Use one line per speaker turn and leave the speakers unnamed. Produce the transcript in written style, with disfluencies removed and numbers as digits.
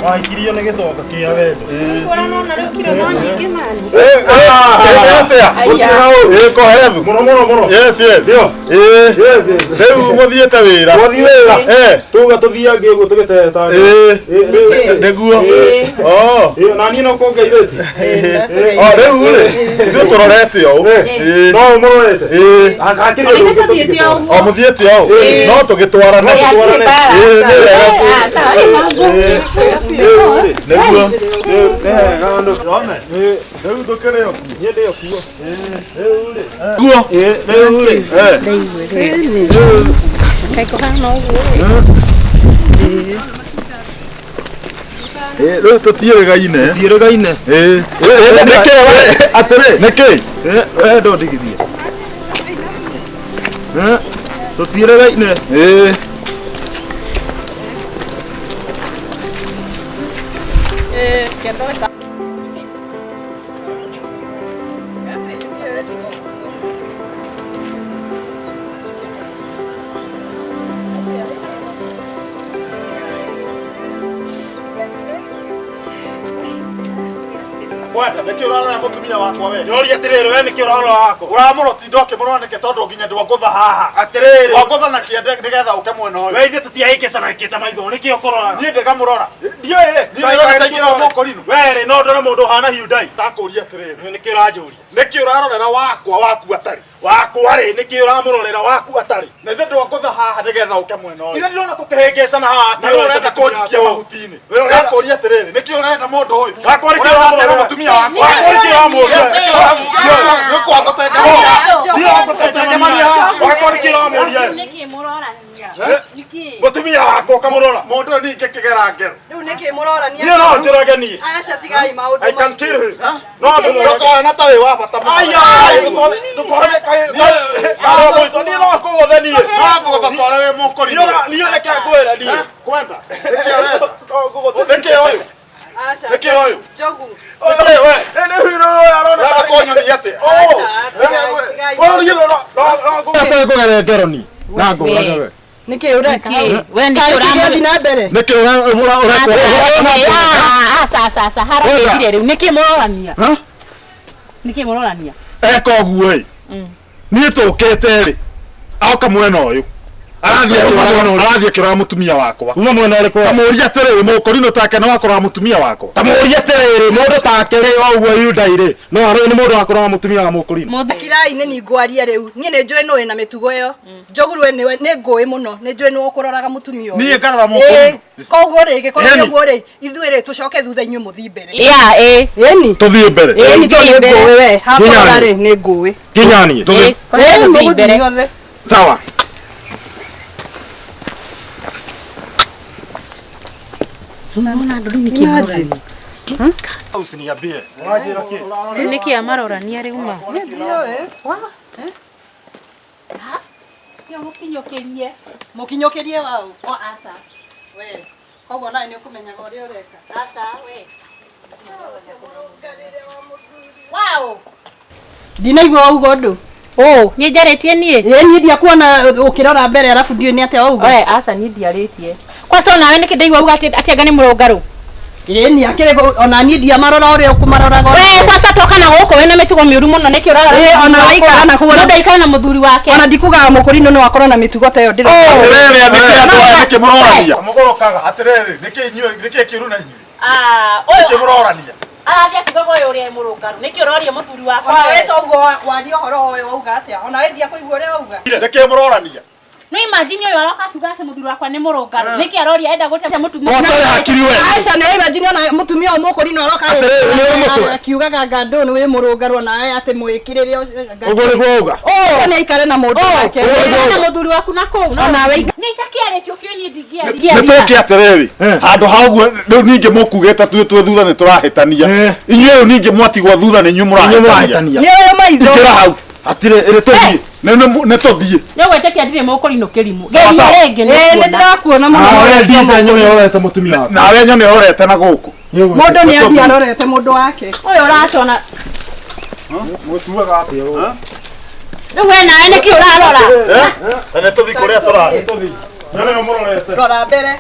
Ai kirio nä gä thoka kä a wendo
koherethu rä u må thiä te wä ra
tuga tå thiange å guo tå gä teta
nä guo
naniä no kongeithä ti
rä u rä ithuä tå rorete å
no må rorete
må thiä te å no tå gä twarana nĩguo rĩu ndũkĩrĩ o niĩ ndĩ o kuo rĩu tũtiĩrĩgaine nĩkĩ wendo ndigithie tũtiĩrĩgaine Kwenda nĩkĩ ũrarora mũtumia wakwa we
nyoria atĩrĩrĩ we nĩkĩ ũrarora wakwa
ũramũroti ndoke mũrora nĩkĩ tondũ nginya ndwangũtha haha
atĩrĩrĩ
wangũtha na kĩende nĩgetha ũke mwena ũyũ
we ithe tũtiahĩngĩcanakĩte maitho nĩkĩ ũkũrora
niĩ ndĩkamũrora
ndiũĩ
nĩndĩrataingĩra mũkũrinũ
werĩ no ndore mũndũ ũhana Hyundai
ndakũria atĩrĩrĩ
nĩkĩ ũranjũria
nĩkĩ ũrarorera wakwa waku atarĩ
wakwa rĩ nĩkĩ ũramũrorera waku atarĩ
na ithe ndwangũtha haha nĩgetha ũke mwena ũyũ
ithe ndĩrona tũkĩhĩngĩcana haha
nĩ ũrenda kũnjikia mahuti-inĩ ndakũria atĩrĩrĩ nĩkĩ ũrenda mũndũ ũyũ
wakwa nĩkĩ ũramũrora
mũtumia wakwa
wakwa nĩkĩ ũramũrora mũtumia wakwa ũkamũrora
mũndũ ũyũ ningĩ kĩgera ngero
Rĩu nĩkĩ mũrorania?
niĩ no njũrage niĩ
Aca tigai maũndũ
I can kill him
no ndũkoona ta wĩ wa bata mũno
ndũkone karoboico niĩ no kũgũthe niĩ
no ngũgũthokore wĩ mũkũrinũ
niĩ reke ngwĩre niĩ
kwenda nĩkĩ ũrenda nĩkĩ ũyũ
Aca.
nĩkĩ ũyũ
Njogu.
nĩkĩ we
nĩ hiro arona
ũrenda kũnyonia atĩa
ngũgere ngeroni na ngũgage we
Nĩkĩ ũreka?
We nĩkĩ ũramũrora
na mbere.
nĩkĩ
aca haragĩthire rĩu nĩkĩ mũrorania nĩkĩ mũrorania
eka ũguo ĩ niĩ tũkĩte rĩ oka mwena ũyũ arathiĩ akĩrora mũtumia wakwa
uma mwena ũrĩkũ
tamũria atĩrĩrĩ mũkũrinũ take nĩ wakũrora mũtumia wakwa
tamũria atĩrĩrĩ mũndũ take rĩ o ũguo Hyundai rĩ no nĩ mũndũ wakũrora mũtumia wa mũkũrinũ
Kirai nĩ ngwaria rĩu. Niĩ nĩ njũĩ nũĩ na mĩtugo ĩyo. Njogu rwe nĩ ngũĩ mũno. Nĩ njũĩ nĩ ũkũroraga mũtumia ũyũ.
niĩ ngarora mũkũrinũ
Koguo rĩ gĩkorwo ũguo rĩ ithuĩ rĩ tũcoke thutha inyuĩ mũthiĩ mbere.
ĩni
tũthiĩ mbere
Nĩ ngũĩ we. Hakora rĩ nĩ ngũĩ.
kinyanie
Mũgũthiĩ mbere.
sawa usiniambie
nĩkĩ amarorania rĩu ma
Mũkinyũkĩrie wau. Aca. We. Koguo nawe nĩ ũkũmenyaga ũrĩa ũreka.
aca we wow
Ndinaigua ugo ndũ.
niĩ njarĩtie niĩ
Niĩ ndiakuona ũkĩrora mbere arabu ndiũĩ nĩ atĩa wauga.
we aca niĩ ndiarĩtie kwaca nawe nĩkĩ ndaigua uga atĩ anga nĩ mũrũngarũ
Ni akĩrĩ ona niĩ ndiamarora ũrĩa ũkũmaroraga.
we kwaca toka na gũkũ wĩna mĩtugo mĩũru mũno nĩkĩ ũrarora
ona waikara na kũgũra
mũndũ aikara na mũthuri wake
ona ndikugaga mũkũrinũ nĩ wakorwo na mĩtugo ta ĩyo ndĩrona.
atĩrĩrĩ nĩkĩ andũ aya nĩkĩ mũrorania
mũgũrũkaga
atĩrĩrĩ nĩkĩ kĩru na inyuĩ
ũyũ
nĩkĩ mũrorania
arathiĩ akiugaga ũyũ ũrĩa mũrũngarũ nĩkĩ ũroria mũthuri wakwa
Ona we toguo waria ũhoro ũyũ wauga atĩa. Ona we ndiakũigua ũrĩa wauga.
nĩkĩ mũrorania
no imagine ũyũ aroka akiuga atĩ mũthuri wakwa nĩ mũrũngarũ nĩkĩ aroria enda gũtetea mũtumia
watarĩ hakiri we
Aca nĩ imagine ona mũtumia ũyũ mũkũrinũ aroka akiugaga ngandũ nĩ wĩ mũrũngarũ nawe atĩ mwĩkĩrĩre
ũguo nĩguo uga
nĩ aikare na mũndũ wake.
na mũthuri waku na kũu
Ona we
nĩ itakĩarĩtio kĩo niĩ ndingĩaria
nĩtũke atĩrĩrĩ handũ ha ũguo rĩu ningĩ mũkugĩte twĩ thutha nĩ tũrahĩtania inyuĩ rĩu ningĩ mwatigwo thutha nĩ inyuĩ mũrahĩtania
nĩ ũyũ maitho.
ikĩra hau atĩrĩ tũthiĩ nĩ tũthiĩ
nĩ gwĩtĩkia ndirĩ mũkũrinũ kĩrimũ
nĩ ndĩrakuona mũno.
ndica nyone ũrorete mũtumia waku
nawe nyone ũrorete na gũkũ
Mũndũ nĩ athiĩ arorete mũndũ wake.
ũyũ ũratona
Mutuaga atia ũũ.
Rĩu we nawe nĩkĩ ũrarora?
Ene tũthi kũrĩa tũrathiĩ.
Nĩ mũrorete.
Rora mbere.